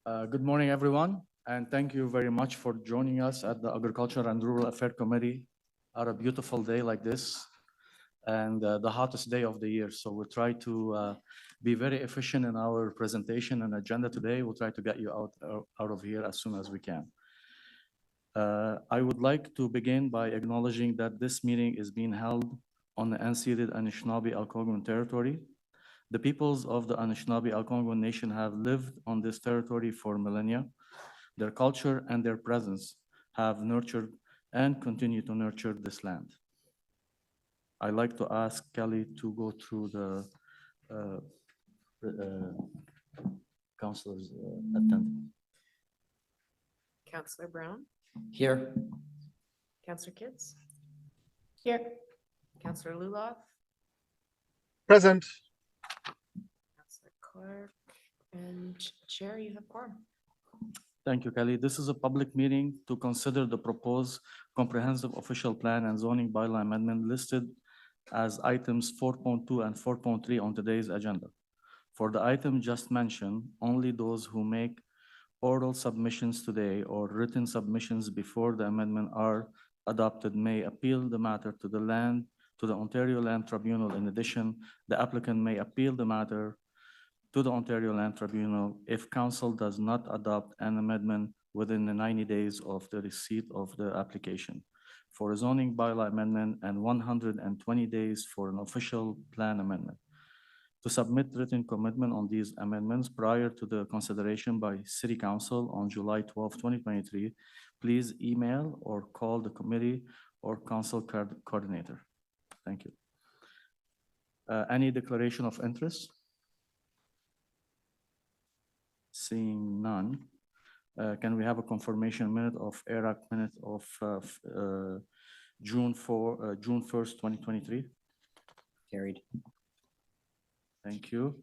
Good morning, everyone, and thank you very much for joining us at the Agriculture and Rural Affairs Committee on a beautiful day like this and the hottest day of the year. So we'll try to be very efficient in our presentation and agenda today. We'll try to get you out of here as soon as we can. I would like to begin by acknowledging that this meeting is being held on the unceded Anishinaabe-Algonquin territory. The peoples of the Anishinaabe-Algonquin Nation have lived on this territory for millennia. Their culture and their presence have nurtured and continue to nurture this land. I'd like to ask Kelly to go through the councilors attending. Councillor Brown, Here. Councillor Kitts, Here. Councillor Luloff, Present. Councillor Clark, and Chair, you have quorum. Thank you, Kelly. This is a public meeting to consider the proposed comprehensive official plan and zoning bylaw amendment listed as items 4.2 and 4.3 on today's agenda. For the item just mentioned, only those who make oral submissions today or written submissions before the amendment are adopted may appeal the matter to the Ontario Land Tribunal. In addition, the applicant may appeal the matter to the Ontario Land Tribunal if council does not adopt an amendment within the 90 days of the receipt of the application for a zoning bylaw amendment and 120 days for an official plan amendment. To submit written commitment on these amendments prior to the consideration by City Council on July 12, 2023, please email or call the committee or council coordinator. Thank you. Any declaration of interest? Seeing none, can we have a confirmation minute of ERAC minute of June 1st, 2023? Carried. Thank you.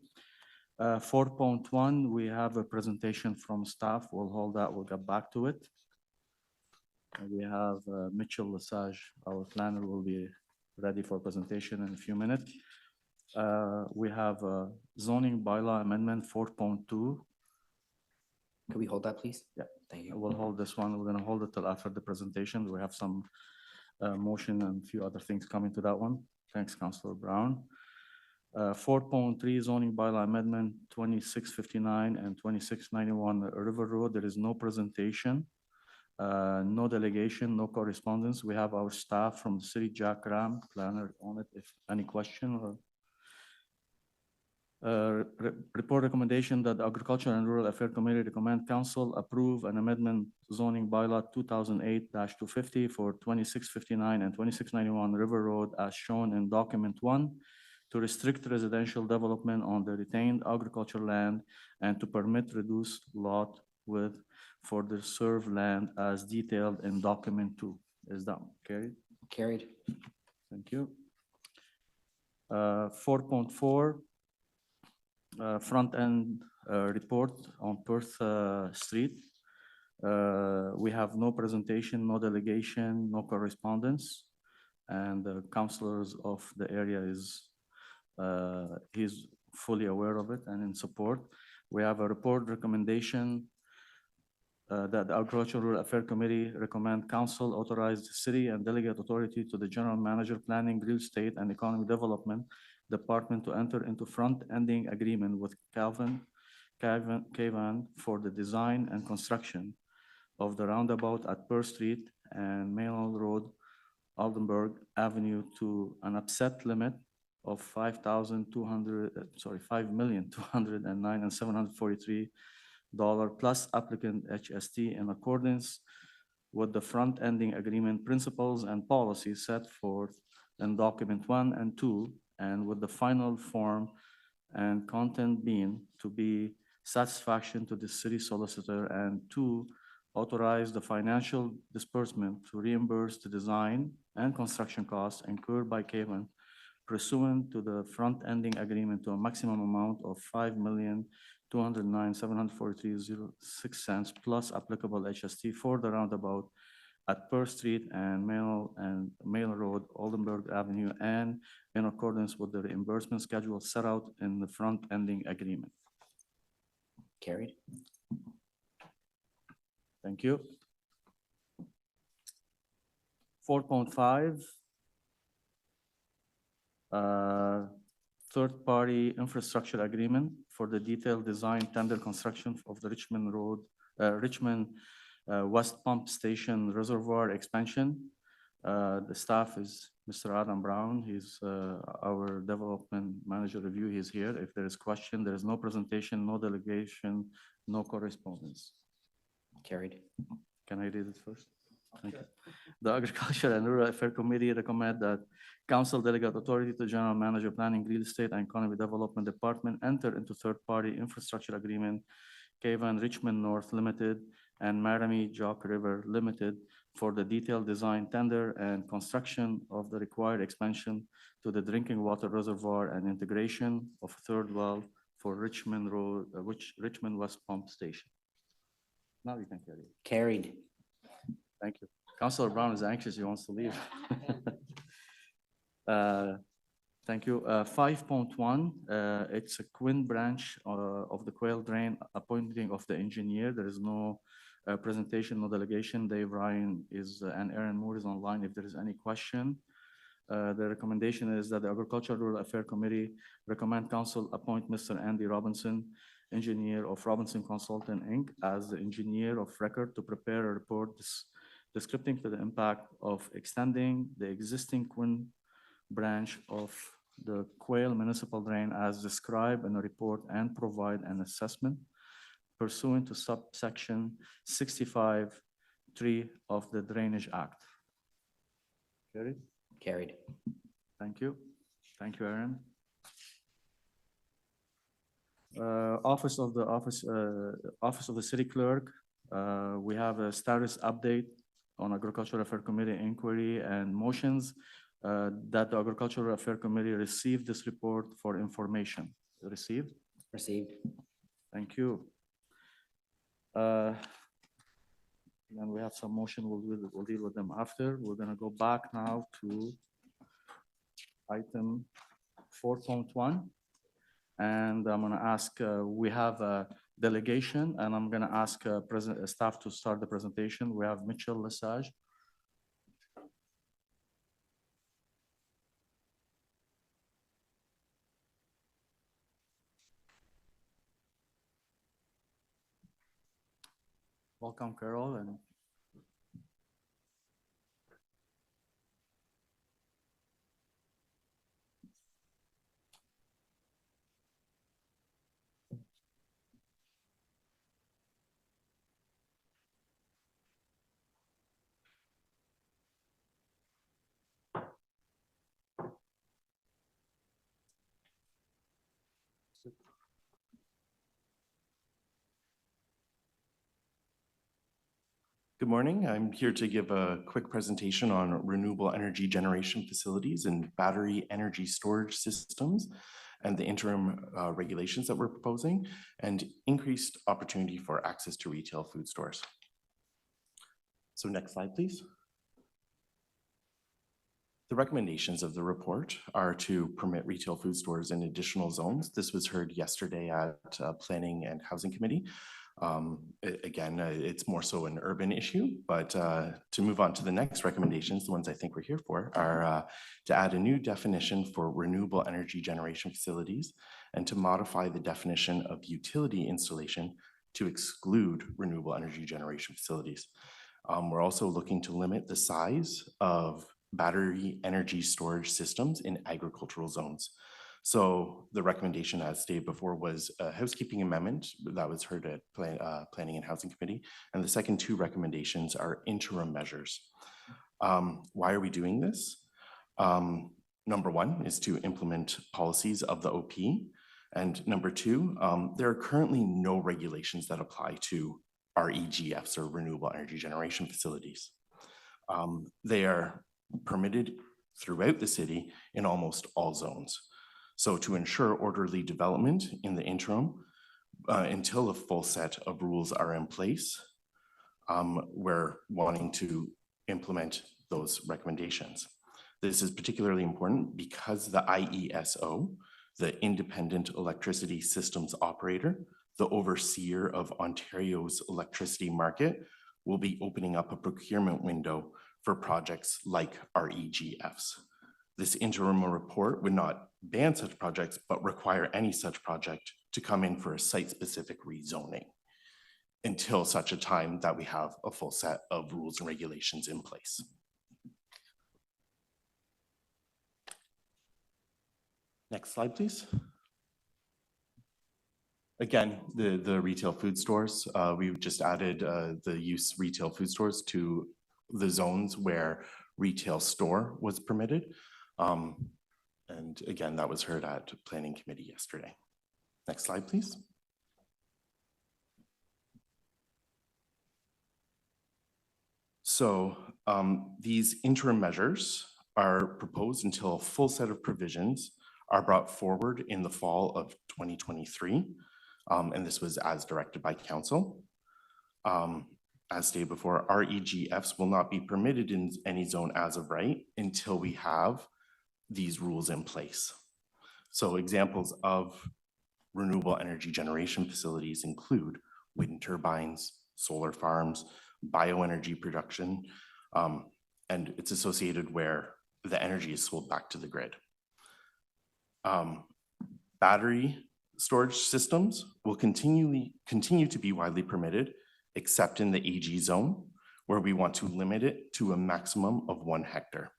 4.1, we have a presentation from staff. We'll hold that. We'll get back to it. And we have Mitchell Lesage, our planner, will be ready for presentation in a few minutes. We have zoning bylaw amendment 4.2. Could we hold that, please? Yeah. Thank you. We'll hold this one. We're going to hold it till after the presentation. We have some motion and a few other things coming to that one. Thanks, Councillor Brown. 4.3 zoning bylaw amendment 2659 and 2691 River Road. There is no presentation, no delegation, no correspondence. We have our staff from the city, Jack Ram, planner on it. If any question or report recommendation that the Agriculture and Rural Affairs Committee recommend council approve an amendment zoning bylaw 2008-250 for 2659 and 2691 River Road as shown in document 1 to restrict residential development on the retained agricultural land and to permit reduced lot width for the served land as detailed in document 2. Is that carried? Carried. Thank you. 4.4 front end report on Perth Street. We have no presentation, no delegation, no correspondence, and the councillors of the area he's fully aware of it and in support. We have a report recommendation that the Agricultural Rural Affairs Committee recommend council authorize the city and delegate authority to the General Manager Planning, Real Estate and Economic Development Department to enter into front-ending agreement with Cavan for the design and construction of the roundabout at Perth Street and Maynell Road, Aldenburg Avenue to an upset limit of $5,209,743 plus applicant HST in accordance with the front-ending agreement principles and policies set forth in document 1 and 2, and with the final form and content being to be satisfaction to the city solicitor, and 2, authorize the financial disbursement to reimburse the design and construction costs incurred by Cavan pursuant to the front-ending agreement to a maximum amount of $5,209,743.06 plus applicable HST for the roundabout at Perth Street and Maynell Road, Oldenburg Avenue, and in accordance with the reimbursement schedule set out in the front-ending agreement. Carried. Thank you. 4.5. Third-party infrastructure agreement for the detailed design tender construction of the Richmond Road, Richmond West Pump Station Reservoir Expansion. The staff is Mr. Adam Brown. He's our development manager review. He's here. If there is question, there is no presentation, no delegation, no correspondence. Carried. Can I read it first? Thank you. The Agriculture and Rural Affairs Committee recommend that Council delegate authority to General Manager Planning, Real Estate and Economy Development Department enter into third-party infrastructure agreement, Cavan Richmond North Limited and Maramie Jock River Limited for the detailed design, tender, and construction of the required expansion to the drinking water reservoir and integration of a third well for Richmond Road, Richmond West Pump Station. Now you can carry it. Carried. Thank you. Councilor Brown is anxious. He wants to leave. Thank you. 5.1, it's a Quinn branch of the Quail Drain appointing of the engineer. There is no presentation, no delegation. Dave Ryan is and Aaron Moore is online if there is any question. The recommendation is that the Agricultural Rural Affairs Committee recommend Council appoint Mr. Andy Robinson, engineer of Robinson Consultant Inc. as the engineer of record to prepare a report descripting to the impact of extending the existing Quinn branch of the Quail Municipal Drain as described in the report and provide an assessment pursuant to subsection 65(3) of the Drainage Act. Carried? Carried. Thank you. Thank you, Aaron. Office of the City Clerk. We have a status update on Agricultural Affairs Committee inquiry and motions that the Agricultural Affairs Committee received this report for information. Received? Received. Thank you. And we have some motion, we'll deal with them after. We're gonna go back now to item 4.1. And I'm gonna ask, we have a delegation and I'm gonna ask staff to start the presentation. We have Mitchell Lesage. Welcome, Carol. And good morning. I'm here to give a quick presentation on renewable energy generation facilities and battery energy storage systems and the interim regulations that we're proposing and increased opportunity for access to retail food stores. So next slide, please. The recommendations of the report are to permit retail food stores in additional zones. This was heard yesterday at Planning and Housing Committee. Again, it's more so an urban issue, but to move on to the next recommendations, the ones I think we're here for are to add a new definition for renewable energy generation facilities and to modify the definition of utility installation to exclude renewable energy generation facilities. We're also looking to limit the size of battery energy storage systems in agricultural zones. So the recommendation, as stated before, was a housekeeping amendment that was heard at Planning and Housing Committee. And the second two recommendations are interim measures. Why are we doing this? Number one is to implement policies of the OP. And number two, there are currently no regulations that apply to REGFs or renewable energy generation facilities. They are permitted throughout the city in almost all zones. So to ensure orderly development in the interim, until a full set of rules are in place, we're wanting to implement those recommendations. This is particularly important because the IESO, the Independent Electricity Systems Operator, the overseer of Ontario's electricity market, will be opening up a procurement window for projects like REGFs. This interim report would not ban such projects, but require any such project to come in for a site-specific rezoning until such a time that we have a full set of rules and regulations in place. Next slide, please. Again, the retail food stores, we've just added the use retail food stores to the zones where retail store was permitted. And again, that was heard at Planning Committee yesterday. Next slide, please. So these interim measures are proposed until a full set of provisions are brought forward in the fall of 2023. And this was as directed by council. As stated before, REGFs will not be permitted in any zone as of right until we have these rules in place. So examples of renewable energy generation facilities include wind turbines, solar farms, bioenergy production, and it's associated where the energy is sold back to the grid. Battery storage systems will continue to be widely permitted, except in the AG zone, where we want to limit it to a maximum of 1 hectare.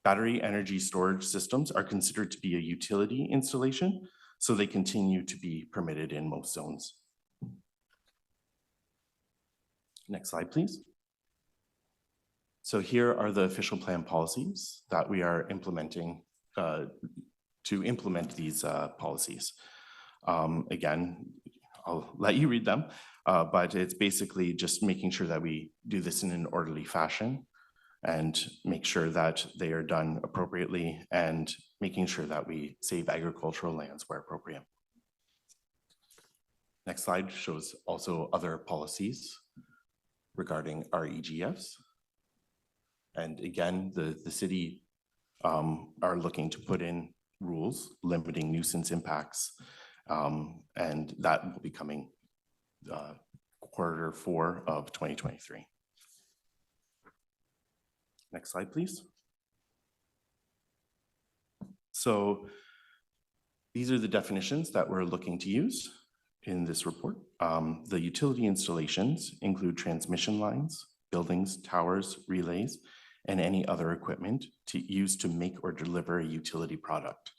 Battery energy storage systems are considered to be a utility installation, so they continue to be permitted in most zones. Next slide, please. So here are the official plan policies that we are implementing to implement these policies. Again, I'll let you read them, but it's basically just making sure that we do this in an orderly fashion and make sure that they are done appropriately and making sure that we save agricultural lands where appropriate. Next slide shows also other policies regarding REGFs. And again, the city are looking to put in rules limiting nuisance impacts, and that will be coming Q4 of 2023. Next slide, please. So these are the definitions that we're looking to use in this report. The utility installations include transmission lines, buildings, towers, relays, and any other equipment used to make or deliver a utility product.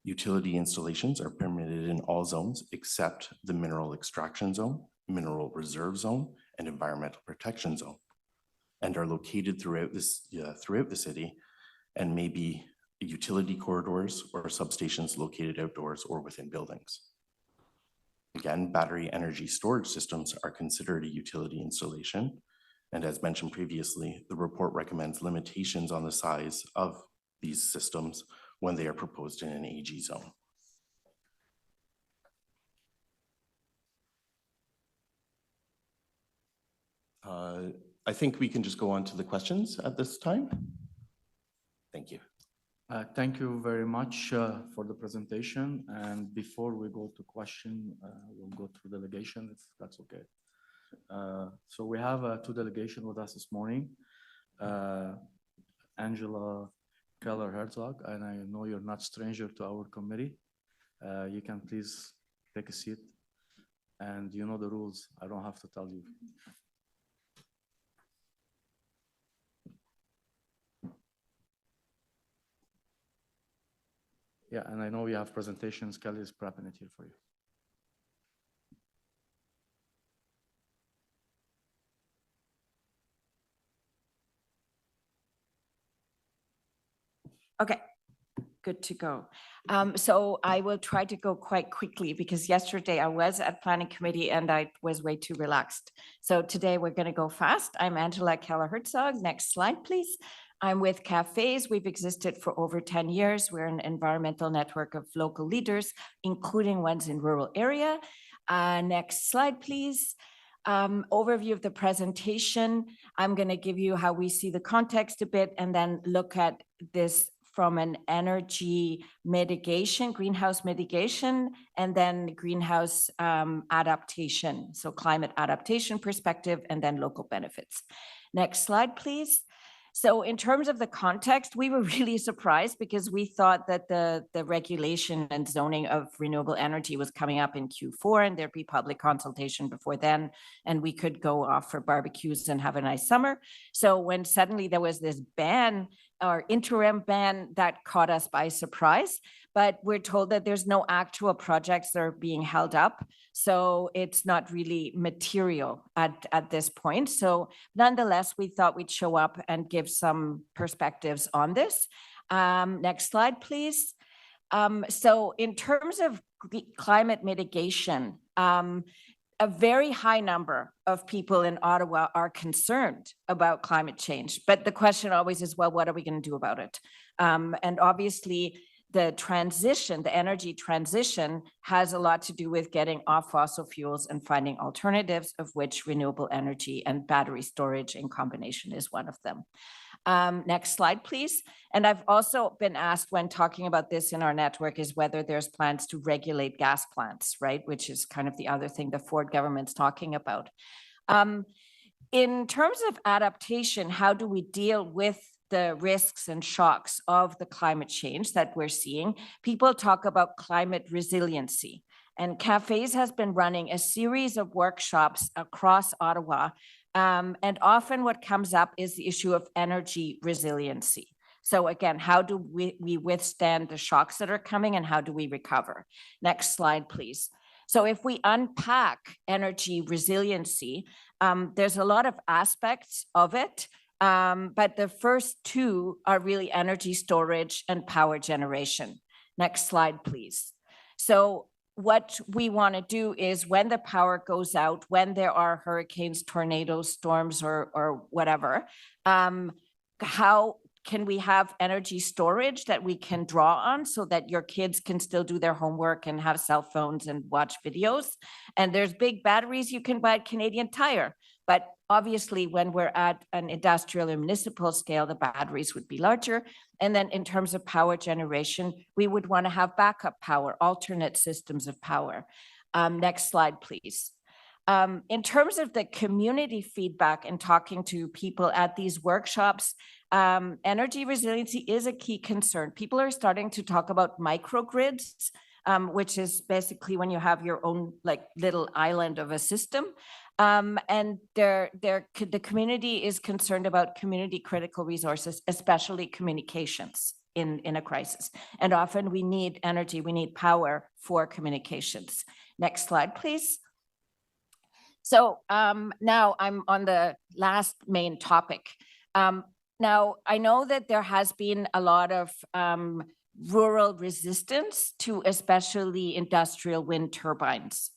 Utility installations are permitted in all zones except the mineral extraction zone, mineral reserve zone, and environmental protection zone, and are located throughout the city and may be utility corridors or substations located outdoors or within buildings. Again, battery energy storage systems are considered a utility installation. And as mentioned previously, the report recommends limitations on the size of these systems when they are proposed in an AG zone. I think we can just go on to the questions at this time. Thank you. Thank you very much for the presentation. And before we go to question, we'll go through delegation, if that's okay. So we have 2 delegations with us this morning. Angela Keller-Herzog, and I know you're not stranger to our committee. You can please take a seat. And you know the rules. I don't have to tell you. Yeah, and I know we have presentations. Kelly is prepping it here for you. Okay, good to go. So I will try to go quite quickly because yesterday I was at planning committee and I was way too relaxed. So today we're going to go fast. I'm Angela Keller-Herzog. Next slide, please. I'm with Cafes. We've existed for over 10 years. We're an environmental network of local leaders, including ones in rural area. Next slide, please. Overview of the presentation. I'm going to give you how we see the context a bit and then look at this from an energy mitigation, greenhouse mitigation, and then greenhouse adaptation. So climate adaptation perspective and then local benefits. Next slide, please. So in terms of the context, we were really surprised because we thought that the regulation and zoning of renewable energy was coming up in Q4 and there'd be public consultation before then, and we could go off for barbecues and have a nice summer. So when suddenly there was this ban or interim ban, that caught us by surprise, but we're told that there's no actual projects that are being held up. So it's not really material at this point. So nonetheless, we thought we'd show up and give some perspectives on this. Next slide, please. So in terms of climate mitigation, a very high number of people in Ottawa are concerned about climate change. But the question always is, well, what are we going to do about it? And obviously, the transition, the energy transition has a lot to do with getting off fossil fuels and finding alternatives, of which renewable energy and battery storage in combination is one of them. Next slide, please. And I've also been asked when talking about this in our network is whether there's plans to regulate gas plants, right? Which is kind of the other thing the Ford government's talking about. In terms of adaptation, how do we deal with the risks and shocks of the climate change that we're seeing? People talk about climate resiliency. And Cafes has been running a series of workshops across Ottawa. And often what comes up is the issue of energy resiliency. So again, how do we withstand the shocks that are coming and how do we recover? Next slide, please. So if we unpack energy resiliency, there's a lot of aspects of it. But the first two are really energy storage and power generation. Next slide, please. So what we want to do is when the power goes out, when there are hurricanes, tornadoes, storms, or whatever, how can we have energy storage that we can draw on so that your kids can still do their homework and have cell phones and watch videos? And there's big batteries you can buy at Canadian Tire. But obviously, when we're at an industrial or municipal scale, the batteries would be larger. And then in terms of power generation, we would want to have backup power, alternate systems of power. Next slide, please. In terms of the community feedback and talking to people at these workshops, energy resiliency is a key concern. People are starting to talk about microgrids, which is basically when you have your own like little island of a system. And the community is concerned about community critical resources, especially communications in a crisis. And often we need energy, we need power for communications. Next slide, please. So now I'm on the last main topic. Now, I know that there has been a lot of rural resistance to especially industrial wind turbines.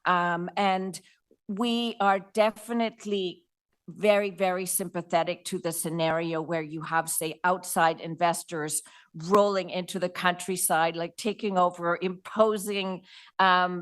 And we are definitely very, very sympathetic to the scenario where you have, say, outside investors rolling into the countryside, like taking over, imposing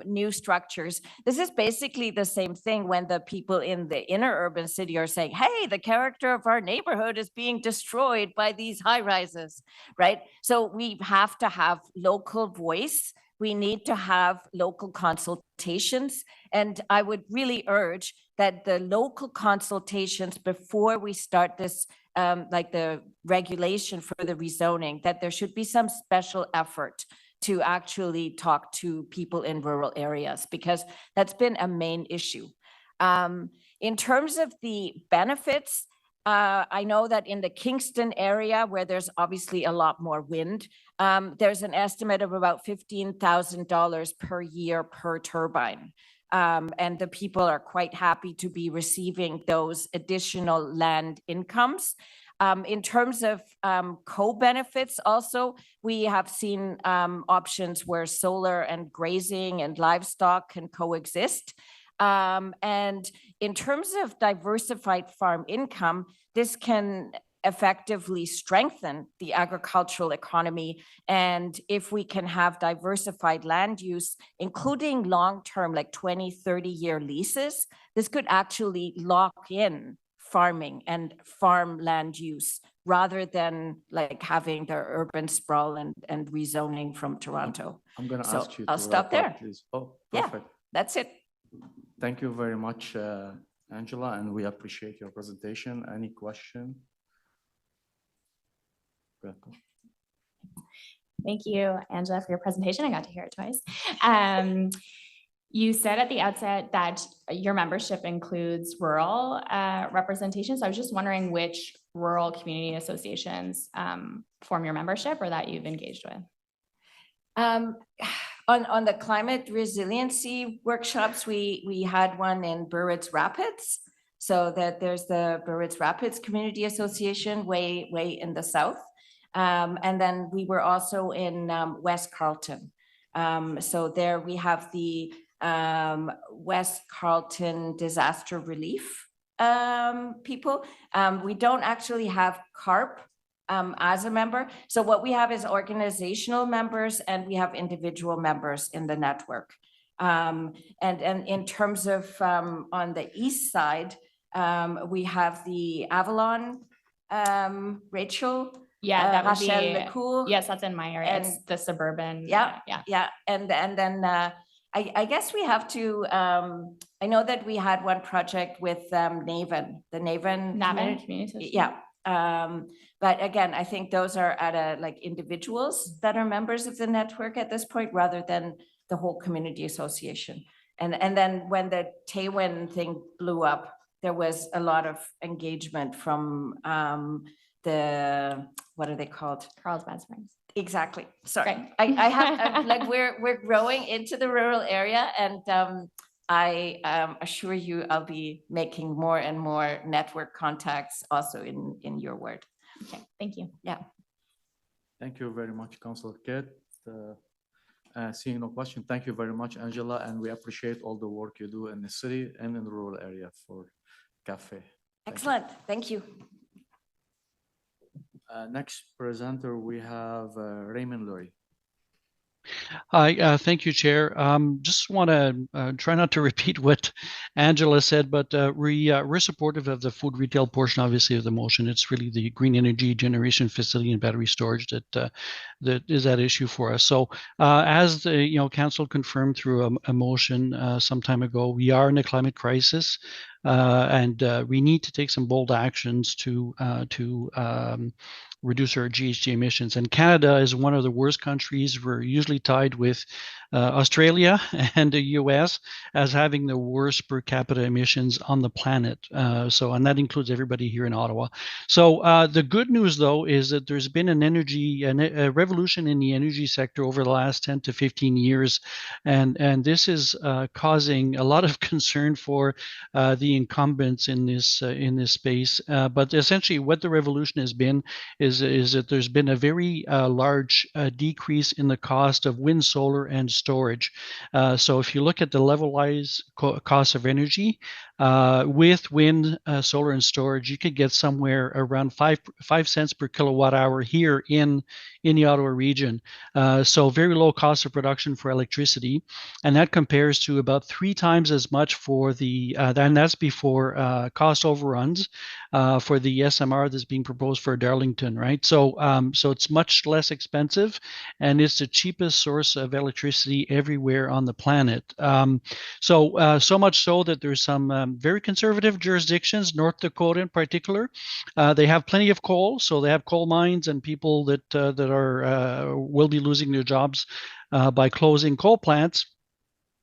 new structures. This is basically the same thing when the people in the inner urban city are saying, hey, the character of our neighborhood is being destroyed by these high rises, right? So we have to have local voice. We need to have local consultations. And I would really urge that the local consultations before we start this, like the regulation for the rezoning, that there should be some special effort to actually talk to people in rural areas, because that's been a main issue. In terms of the benefits, I know that in the Kingston area, where there's obviously a lot more wind, there's an estimate of about $15,000 per year per turbine. And the people are quite happy to be receiving those additional land incomes. In terms of co-benefits also, we have seen options where solar and grazing and livestock can coexist. And in terms of diversified farm income, this can effectively strengthen the agricultural economy. And if we can have diversified land use, including long-term, like 20, 30-year leases, this could actually lock in farming and farmland use rather than like having the urban sprawl and rezoning from Toronto. I'm gonna So ask you I'll to stop wrap up, there. please. Oh, Yeah. perfect. That's it. Thank you very much, Angela, and we appreciate your presentation. Any question? Go ahead. Thank you, Angela, for your presentation. I got to hear it twice. You said at the outset that your membership includes rural representation. So I was just wondering which rural community associations form your membership or that you've engaged with. On the climate resiliency workshops, we had one in Burridge Rapids. So that there's the Burridge Rapids Community Association way in the south. And then we were also in West Carleton. So there we have the West Carleton Disaster Relief people. We don't actually have CARP as a member. So what we have is organizational members and we have individual members in the network. And in terms of on the east side, we have the Avalon, Rachel. Yeah, that would Rachel be, Lecour. yes, that's in my area. It's and- the suburban. Yeah, Yeah. yeah, and then I guess we have to. I know that we had one project with Naven, the Naven. Navin community- Community Association. Yeah, but again, I think those are at a like individuals that are members of the network at this point, rather than the whole community association. And then when the Taywin thing blew up, there was a lot of engagement from the, what are they called? Carlsbad Springs. Exactly. Sorry. Great. I have, like, we're growing into the rural area and I assure you I'll be making more and more network contacts also in your ward. Okay, thank you. Thank you very much, Councilor Kidd. Seeing no question, thank you very much, Angela, and we appreciate all the work you do in the city and in the rural area for CAFE. Thank you. Excellent. Thank you. Next presenter, we have Raymond Lurie. Hi, thank you, Chair. Just want to try not to repeat what Angela said, but we're supportive of the food retail portion, obviously, of the motion. It's really the green energy generation facility and battery storage that is at issue for us. So, as the council confirmed through a motion some time ago, we are in a climate crisis, and we need to take some bold actions to reduce our GHG emissions. And Canada is one of the worst countries. We're usually tied with Australia and the US as having the worst per capita emissions on the planet. And that includes everybody here in Ottawa. So the good news, though, is that there's been a revolution in the energy sector over the last 10 to 15 years. And this is causing a lot of concern for the incumbents in this space. But essentially what the revolution has been is that there's been a very large decrease in the cost of wind, solar, and storage. So if you look at the levelized cost of energy, with wind, solar, and storage, you could get somewhere around 5 cents per kilowatt hour here in the Ottawa region. So very low cost of production for electricity. And that compares to about 3 times as much for and that's before cost overruns for the SMR that's being proposed for Darlington, right? So it's much less expensive and it's the cheapest source of electricity everywhere on the planet. So much so that there's some very conservative jurisdictions, North Dakota in particular. They have plenty of coal, so they have coal mines and people that will be losing their jobs by closing coal plants.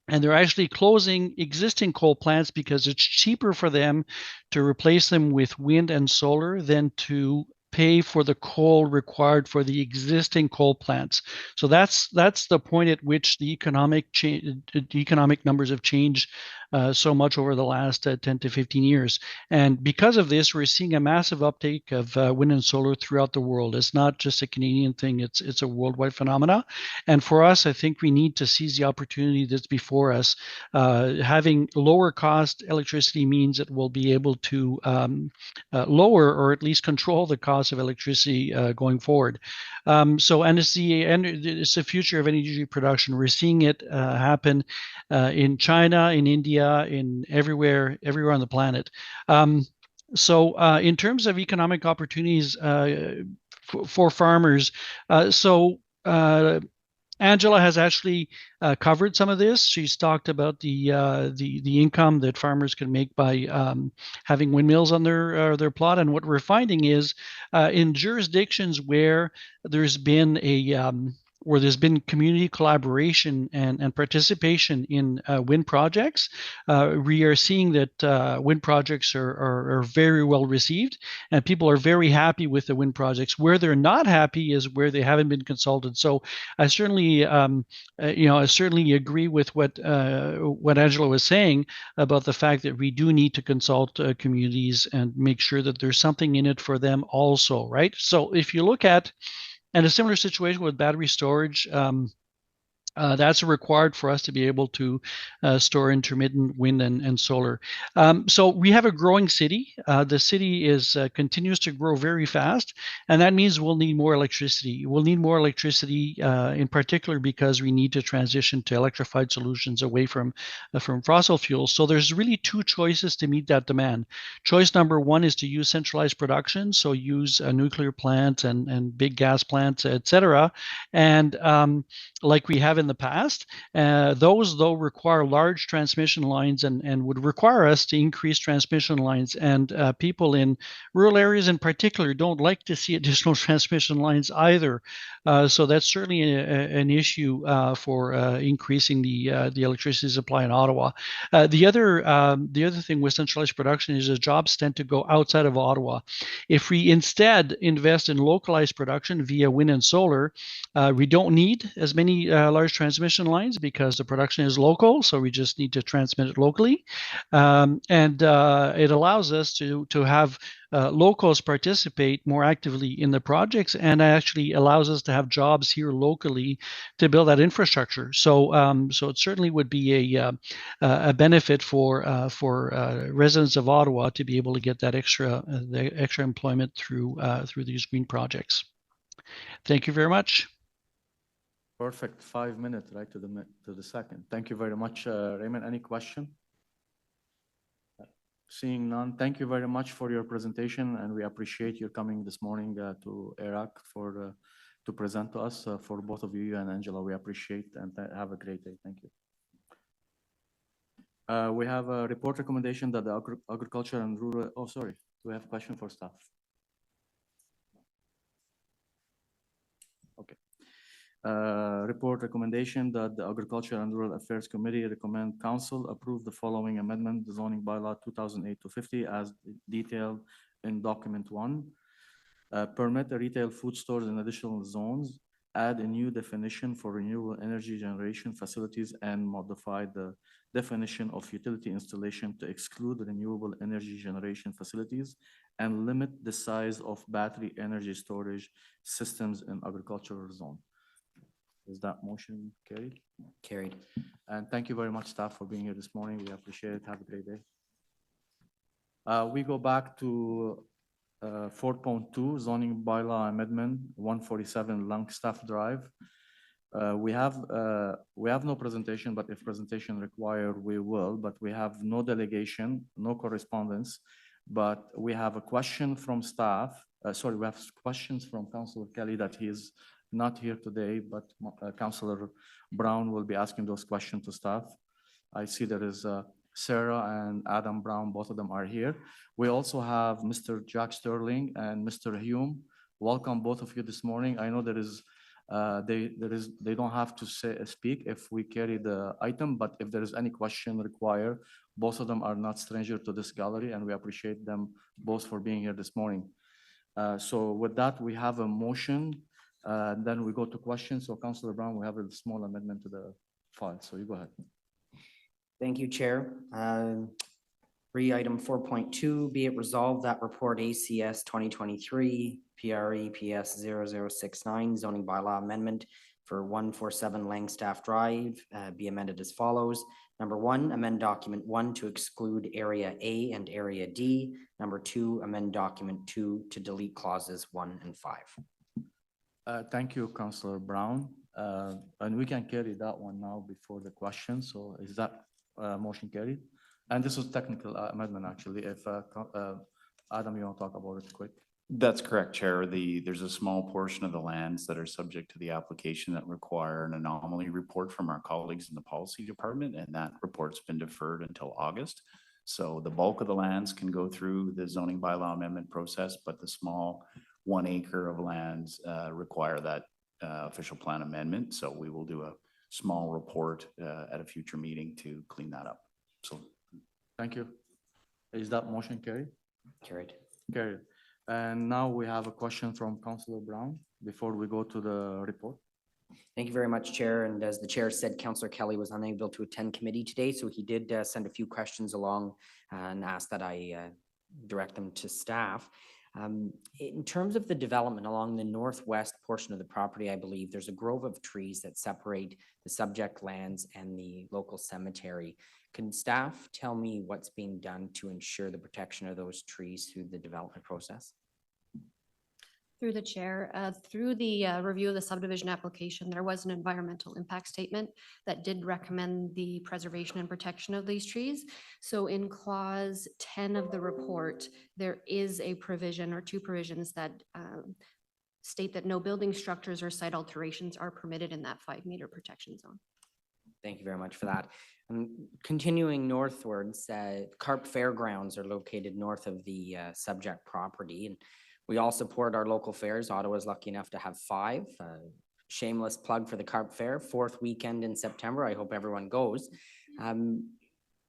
And they're actually closing existing coal plants because it's cheaper for them to replace them with wind and solar than to pay for the coal required for the existing coal plants. So that's the point at which the economic numbers have changed so much over the last 10 to 15 years. And because of this, we're seeing a massive uptake of wind and solar throughout the world. It's not just a Canadian thing, it's a worldwide phenomena. And for us, I think we need to seize the opportunity that's before us. Having lower cost electricity means that we'll be able to lower or at least control the cost of electricity going forward. And it's the future of energy production. We're seeing it happen in China, in India, in everywhere on the planet. So in terms of economic opportunities for farmers, so Angela has actually covered some of this. She's talked about the income that farmers can make by having windmills on their plot. And what we're finding is in jurisdictions where there's been community collaboration and participation in wind projects, we are seeing that wind projects are very well received, and people are very happy with the wind projects. Where they're not happy is where they haven't been consulted. So I certainly, I certainly agree with what Angela was saying about the fact that we do need to consult communities and make sure that there's something in it for them also, right? So if you look at, and a similar situation with battery storage, that's required for us to be able to store intermittent wind and solar. So we have a growing city. The city continues to grow very fast, and that means we'll need more electricity. We'll need more electricity in particular because we need to transition to electrified solutions away from fossil fuels. So there's really two choices to meet that demand. Choice number one is to use centralized production, so use nuclear plants and big gas plants, etc. And like we have in the past. Those, though, require large transmission lines and would require us to increase transmission lines. And people in rural areas in particular don't like to see additional transmission lines either. So that's certainly an issue for increasing the electricity supply in Ottawa. The other thing with centralized production is the jobs tend to go outside of Ottawa. If we instead invest in localized production via wind and solar, we don't need as many large transmission lines because the production is local, so we just need to transmit it locally. And it allows us to have locals participate more actively in the projects, and actually allows us to have jobs here locally to build that infrastructure. So it certainly would be a benefit for residents of Ottawa to be able to get that extra employment through these green projects. Thank you very much. Perfect, 5 minutes, right, to the second. Thank you very much, Raymond. Any question? Seeing none, thank you very much for your presentation, and we appreciate you coming this morning to Iraq to present to us. For both of you and Angela, we appreciate, and have a great day. Thank you. We have a report recommendation that the agriculture and rural, oh, sorry, we have a question for staff. Okay. Report recommendation that the Agriculture and Rural Affairs Committee recommend Council approve the following amendment, the zoning bylaw 2008-50 as detailed in document 1. Permit the retail food stores in additional zones, add a new definition for renewable energy generation facilities, and modify the definition of utility installation to exclude renewable energy generation facilities and limit the size of battery energy storage systems in agricultural zone. Is that motion carried? Carried. And thank you very much, staff, for being here this morning. We appreciate it. Have a great day. We go back to 4.2 zoning bylaw amendment 147 Langstaff Drive. We have no presentation, but if presentation required, we will. But we have no delegation, no correspondence. But we have a question from staff. Sorry, we have questions from Councillor Kelly that he is not here today, but Councillor Brown will be asking those questions to staff. I see there is Sarah and Adam Brown, both of them are here. We also have Mr. Jack Sterling and Mr. Hume. Welcome both of you this morning. I know they don't have to speak if we carry the item, but if there is any question required, both of them are not stranger to this gallery, and we appreciate them both for being here this morning. So with that, we have a motion. Then we go to questions. So Councillor Brown, we have a small amendment to the file. So you go ahead. Thank you, Chair. Item 4.2, be it resolved that report ACS 2023 PRE PS 0069 zoning bylaw amendment for 147 Langstaff Drive be amended as follows. Number 1, amend document 1 to exclude area A and area D. Number 2, amend document 2 to delete clauses 1 and 5. Thank you, Councillor Brown. And we can carry that one now before the question. So is that motion carried? And this was technical amendment, actually. If Adam, you want to talk about it quick? That's correct, Chair. There's a small portion of the lands that are subject to the application that require an anomaly report from our colleagues in the policy department, and that report's been deferred until August. So the bulk of the lands can go through the zoning bylaw amendment process, but the small 1 acre of lands require that official plan amendment. So we will do a small report at a future meeting to clean that up. So Thank you. Is that motion carried? Carried. Carried. And now we have a question from Councillor Brown before we go to the report. Thank you very much, Chair. And as the Chair said, Councillor Kelly was unable to attend committee today, so he did send a few questions along and asked that I direct them to staff. In terms of the development along the northwest portion of the property, I believe there's a grove of trees that separate the subject lands and the local cemetery. Can staff tell me what's being done to ensure the protection of those trees through the development process? Through the chair, through the review of the subdivision application, there was an environmental impact statement that did recommend the preservation and protection of these trees. So in clause 10 of the report, there is a provision or two provisions that state that no building structures or site alterations are permitted in that 5-meter protection zone. Thank you very much for that. Continuing northwards, Carp Fairgrounds are located north of the subject property, and we all support our local fairs. Ottawa is lucky enough to have 5. Shameless plug for the Carp Fair, 4th weekend in September. I hope everyone goes.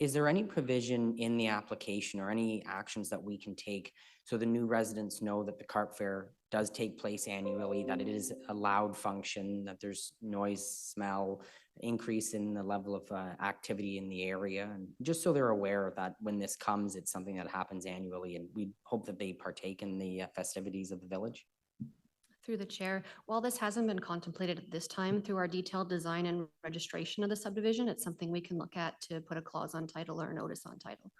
Is there any provision in the application or any actions that we can take so the new residents know that the Carp Fair does take place annually, that it is a loud function, that there's noise, smell, increase in the level of activity in the area, and just so they're aware that when this comes, it's something that happens annually, and we hope that they partake in the festivities of the village? Through the chair, while this hasn't been contemplated at this time, through our detailed design and registration of the subdivision, it's something we can look at to put a clause on title or a notice on title.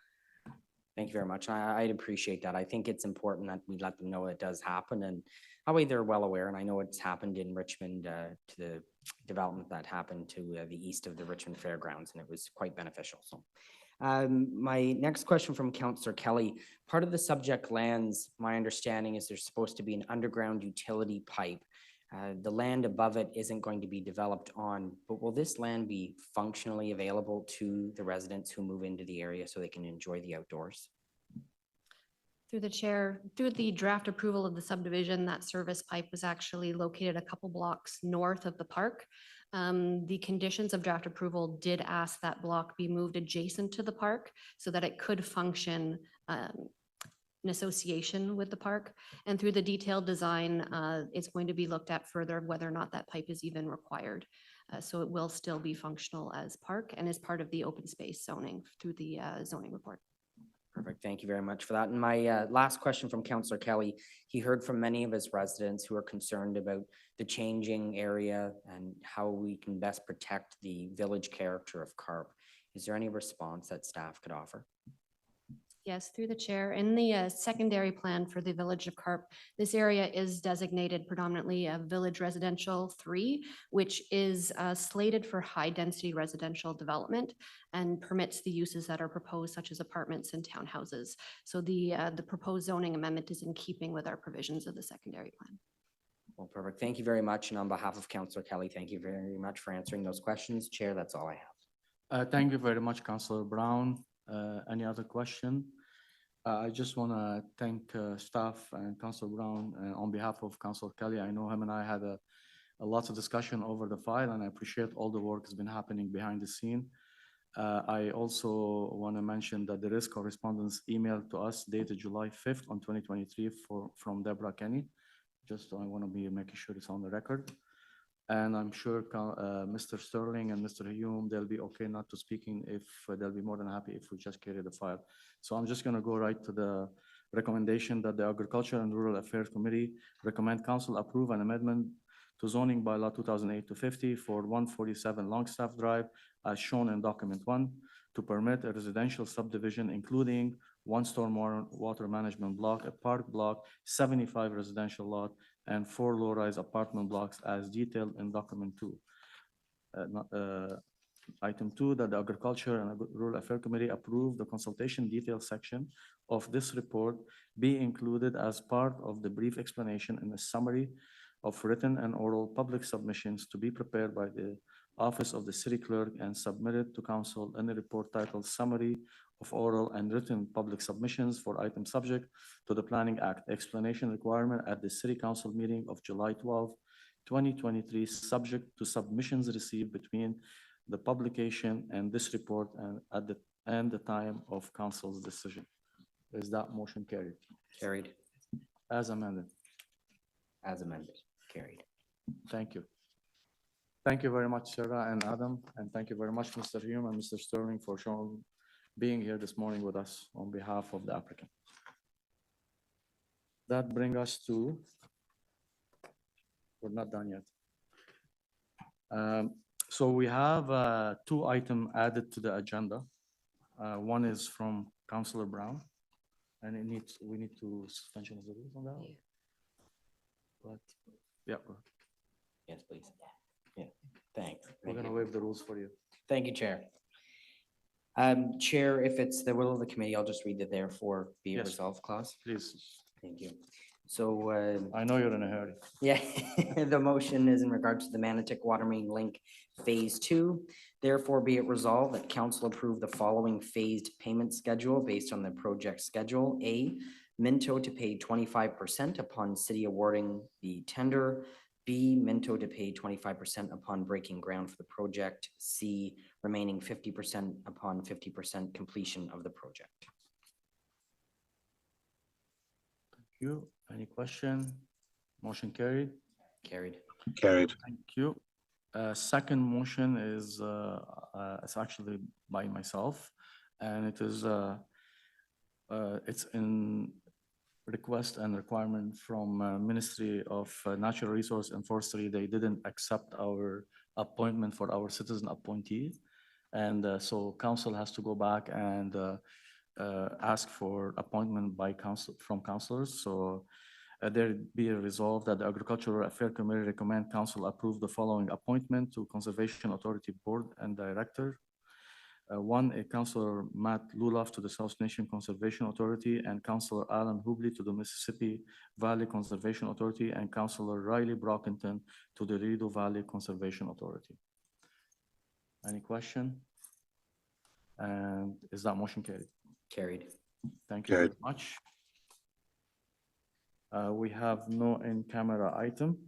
Thank you very much. I'd appreciate that. I think it's important that we let them know it does happen, and that way they're well aware. And I know it's happened in Richmond to the development that happened to the east of the Richmond Fairgrounds, and it was quite beneficial. So my next question from Councillor Kelly, part of the subject lands, my understanding is there's supposed to be an underground utility pipe. The land above it isn't going to be developed on, but will this land be functionally available to the residents who move into the area so they can enjoy the outdoors? Through the chair, through the draft approval of the subdivision, that service pipe was actually located a couple blocks north of the park. The conditions of draft approval did ask that block be moved adjacent to the park so that it could function in association with the park. And through the detailed design, it's going to be looked at further whether or not that pipe is even required. So it will still be functional as park and is part of the open space zoning through the zoning report. Perfect. Thank you very much for that. And my last question from Councillor Kelly, he heard from many of his residents who are concerned about the changing area and how we can best protect the village character of Carp. Is there any response that staff could offer? Yes, through the chair. In the secondary plan for the village of Carp, this area is designated predominantly a village residential 3, which is slated for high density residential development and permits the uses that are proposed, such as apartments and townhouses. So the proposed zoning amendment is in keeping with our provisions of the secondary plan. Well, perfect. Thank you very much. And on behalf of Councillor Kelly, thank you very much for answering those questions. Chair, that's all I have. Thank you very much, Councillor Brown. Any other question? I just want to thank staff and Councillor Brown on behalf of Councillor Kelly. I know him and I had a lots of discussion over the file, and I appreciate all the work that's been happening behind the scene. I also want to mention that there is correspondence emailed to us dated July 5th on 2023 from Deborah Kenny. Just I want to be making sure it's on the record. And I'm sure Mr. Sterling and Mr. Hume, they'll be okay not to speaking if they'll be more than happy if we just carry the file. So I'm just going to go right to the recommendation that the Agriculture and Rural Affairs Committee recommend council approve an amendment to zoning bylaw 2008-50 for 147 Longstaff Drive as shown in document 1 to permit a residential subdivision including 1 stormwater management block, a park block, 75 residential lot, and 4 low-rise apartment blocks as detailed in document 2. Item 2, that the Agriculture and Rural Affairs Committee approve the consultation detail section of this report be included as part of the brief explanation in a summary of written and oral public submissions to be prepared by the Office of the City Clerk and submitted to council in a report titled Summary of Oral and Written Public Submissions for item subject to the Planning Act explanation requirement at the City Council meeting of July 12, 2023, subject to submissions received between the publication and this report and the time of council's decision. Is that motion carried? Carried. As amended. As amended. Carried. Thank you. Thank you very much, Sarah and Adam, and thank you very much, Mr. Hume and Mr. Sterling, for being here this morning with us on behalf of the applicant. That brings us to, we're not done yet. So we have 2 items added to the agenda. One is from Councillor Brown, and we need to suspension of the rules on that. Yeah. But, yeah, Yes, please. Yeah, thanks. we're Thank gonna you. waive the rules for you. Thank you, Chair. Chair, if it's the will of the committee, I'll just read the therefore be it Yes. resolved clause. Please, Thank you. So, I know you're in a hurry. yeah, the motion is in regard to the Manotick Water Main Link Phase 2. Therefore, be it resolved that council approve the following phased payment schedule based on the project schedule. A, Minto to pay 25% upon city awarding the tender. B, Minto to pay 25% upon breaking ground for the project. C, remaining 50% upon 50% completion of the project. Thank you. Any question? Motion carried. Carried. Carried. Thank you. Second motion is, it's actually by myself, and it is, it's in request and requirement from Ministry of Natural Resource and Forestry. They didn't accept our appointment for our citizen appointee. And so council has to go back and ask for appointment by council, from councilors. So there be resolved that the Agricultural Affairs Committee recommend council approve the following appointment to Conservation Authority Board and Director. One, a Councillor Matt Luloff to the South Nation Conservation Authority, and Councillor Alan Hubley to the Mississippi Valley Conservation Authority, and Councillor Riley Brockington to the Rideau Valley Conservation Authority. Any question? And is that motion carried? Carried. Thank you very Carried. much. We have no in-camera item.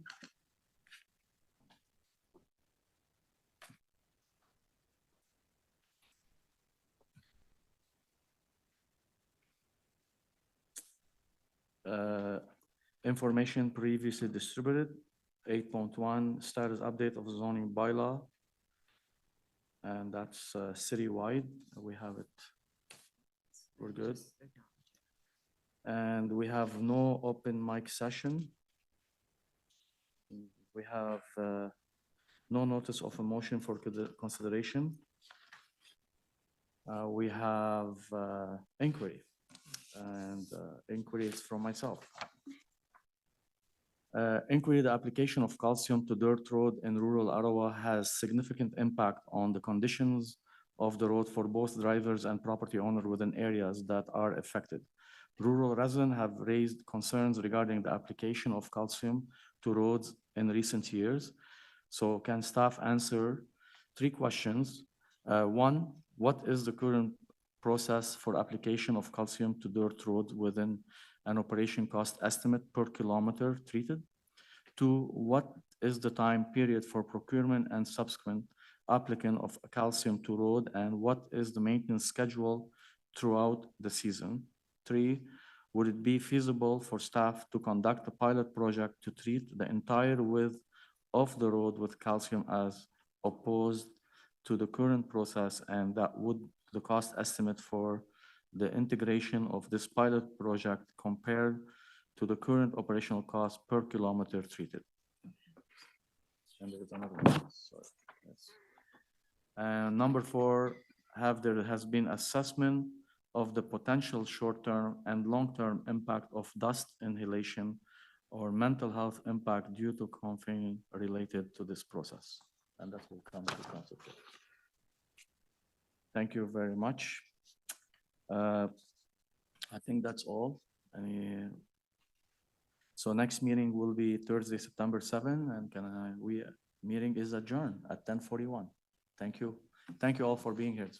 Information previously distributed, 8.1 status update of zoning bylaw. And that's citywide. We have it. We're good. And we have no open mic session. We have no notice of a motion for consideration. We have inquiry, and inquiry is from myself. Inquiry, the application of calcium to dirt road in rural Ottawa has significant impact on the conditions of the road for both drivers and property owners within areas that are affected. Rural residents have raised concerns regarding the application of calcium to roads in recent years. So can staff answer 3 questions? 1, what is the current process for application of calcium to dirt road within an operation cost estimate per kilometer treated? 2, what is the time period for procurement and subsequent applicant of calcium to road, and what is the maintenance schedule throughout the season? 3, would it be feasible for staff to conduct a pilot project to treat the entire width of the road with calcium as opposed to the current process, and that would the cost estimate for the integration of this pilot project compared to the current operational cost per kilometer treated? And there is another one. Sorry. Yes. Number 4, there has been assessment of the potential short-term and long-term impact of dust inhalation or mental health impact due to caffeine related to this process? And that will come to council. Thank you very much. I think that's all. So next meeting will be Thursday, September 7, and meeting is adjourned at 10:41. Thank you. Thank you all for being here.